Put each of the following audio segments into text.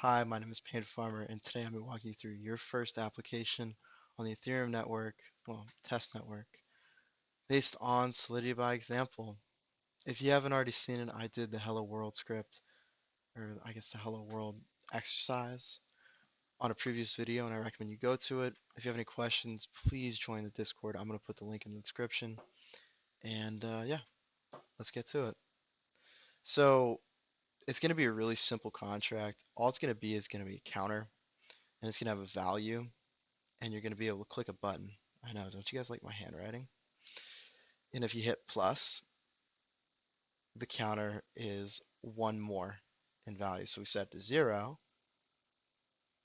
Hi, my name is Painted Farmer, and today I'm going to be walking you through your first application on the Ethereum network, well, test network, based on Solidity by example. If you haven't already seen it, I did the Hello World script, or I guess the Hello World exercise on a previous video, and I recommend you go to it. If you have any questions, please join the Discord. I'm going to put the link in the description. And yeah, let's get to it. So it's going to be a really simple contract. All it's going to be is going to be a counter, and it's going to have a value and you're going to be able to click a button. I know, don't you guys like my handwriting? And if you hit plus, the counter is one more in value. So we set it to 0,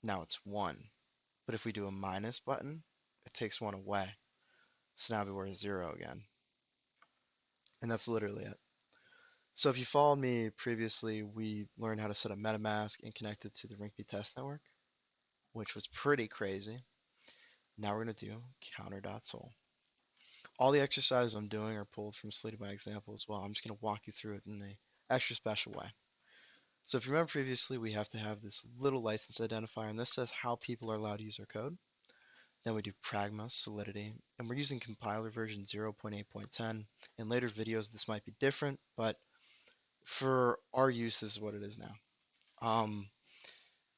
now it's 1. But if we do a minus button, it takes 1 away. So now we're at 0 again. And that's literally it. So if you followed me previously, we learned how to set up MetaMask and connect it to the Rinkeby test network, which was pretty crazy. Now we're going to do counter.sol. All the exercises I'm doing are pulled from Solidity by example as well. I'm just going to walk you through it in an extra special way. So if you remember previously, we have to have this little license identifier, and this says how people are allowed to use our code. Then we do pragma, solidity, and we're using compiler version 0.8.10. In later videos, this might be different, but for our use, this is what it is now. And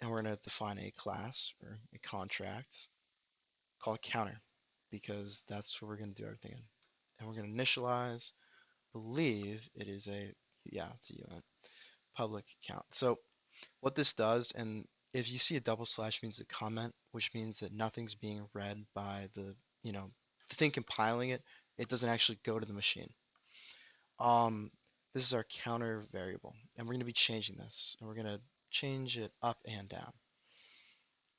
we're going to define a class or a contract called counter, because that's what we're going to do everything in. And we're going to initialize, believe it is it's a event, public count. So what this does, and if you see a double slash means a comment, which means that nothing's being read by the thing compiling it. It doesn't actually go to the machine. This is our counter variable, and we're going to be changing this, and we're going to change it up and down.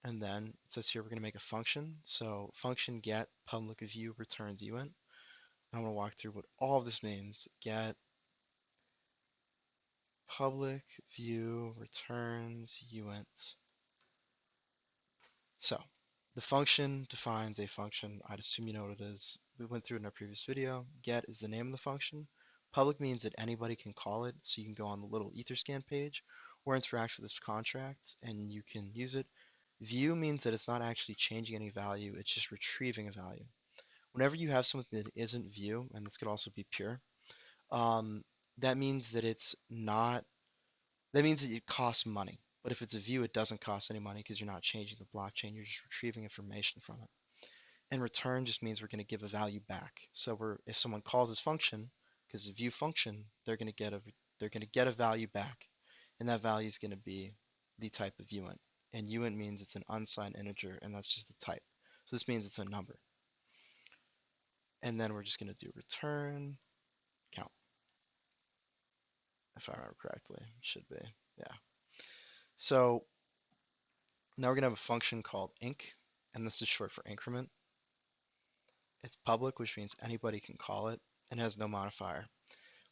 And then it says here we're going to make a function. So function get public view returns uint. I'm going to walk through what all of this means. Get public view returns uint. So the function defines a function. I'd assume you know what it is. We went through it in our previous video. Get is the name of the function. Public means that anybody can call it, so you can go on the little Etherscan page or interact with this contract and you can use it. View means that it's not actually changing any value, it's just retrieving a value. Whenever you have something that isn't view, and this could also be pure, um, that means that it's not that means that it costs money. But if it's a view, it doesn't cost any money because you're not changing the blockchain, you're just retrieving information from it. And return just means we're going to give a value back. So if someone calls this function, because it's a view function, they're going to get a value back, and that value is going to be the type of uint. And uint means it's an unsigned integer, and that's just the type. So this means it's a number. And then we're just going to do return count, if I remember correctly. It should be, yeah. So now we're going to have a function called inc, and this is short for increment. It's public, which means anybody can call it, and has no modifier.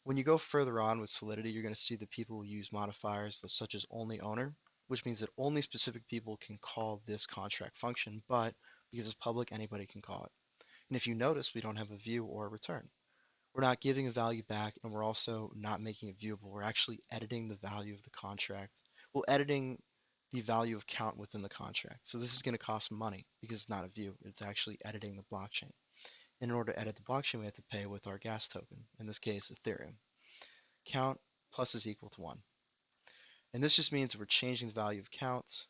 When you go further on with Solidity, you're going to see that people use modifiers such as only owner, which means that only specific people can call this contract function, but because it's public, anybody can call it. And if you notice, we don't have a view or a return. We're not giving a value back, and we're also not making it viewable. We're actually editing the value of the contract. We're editing the value of count within the contract. So this is going to cost money because it's not a view. It's actually editing the blockchain. And in order to edit the blockchain, we have to pay with our gas token, in this case, Ethereum. Count plus is equal to 1. And this just means we're changing the value of count,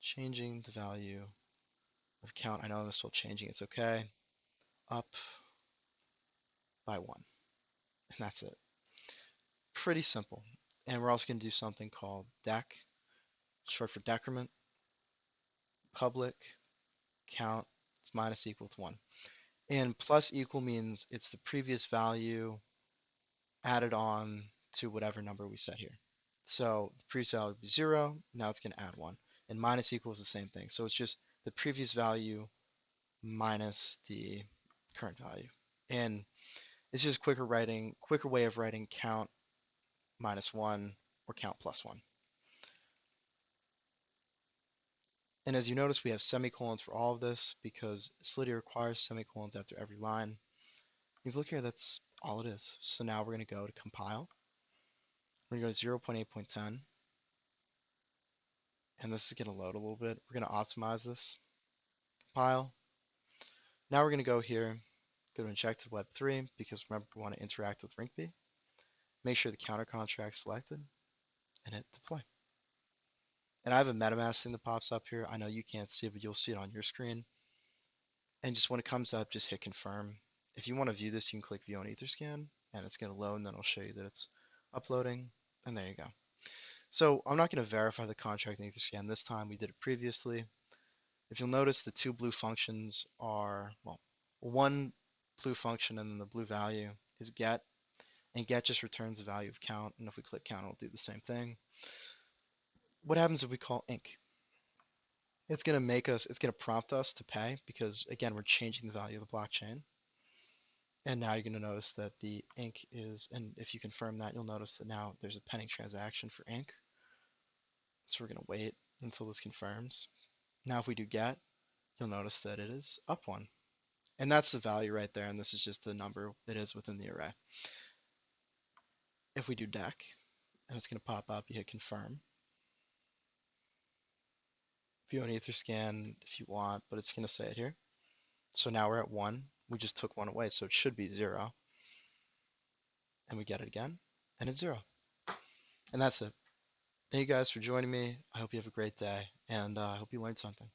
changing the value of count. I know I'm still changing, it's okay. Up by 1. And that's it. Pretty simple. And we're also going to do something called dec, short for decrement, public, count, it's minus equal to 1. And plus equal means it's the previous value added on to whatever number we set here. So the previous value would be 0, now it's going to add 1. And minus equals the same thing. So it's just the previous value minus the current value. And it's just quicker way of writing count minus 1 or count plus 1. And as you notice, we have semicolons for all of this because Solidity requires semicolons after every line. If you look here, that's all it is. So now we're going to go to compile. We're going to go to 0.8.10. and this is going to load a little bit. We're going to optimize this, compile. Now we're going to go here, go to injected Web3, because remember we want to interact with RinkB. Make sure the counter contract's selected, and hit deploy. And I have a MetaMask thing that pops up here. I know you can't see it, but you'll see it on your screen. And just when it comes up, just hit confirm. If you want to view this, you can click view on Etherscan, and it's going to load, and then it'll show you that it's uploading, and there you go. So I'm not going to verify the contract in Etherscan this time. We did it previously. If you'll notice, the two blue functions are, well, one blue function and then the blue value is get, and get just returns the value of count, and if we click count, it'll do the same thing. What happens if we call inc? It's going to prompt us to pay because, again, we're changing the value of the blockchain. And now you're going to notice that the inc is, and if you confirm that, you'll notice that now there's a pending transaction for inc. So we're going to wait until this confirms. Now if we do get, you'll notice that it is up one. And that's the value right there, and this is just the number that is within the array. If we do DEC, and it's going to pop up, you hit confirm. View on Etherscan if you want, but it's going to say it here. So now we're at 1. We just took 1 away, so it should be 0. And we get it again, and it's 0. And that's it. Thank you guys for joining me. I hope you have a great day, and I hope you learned something.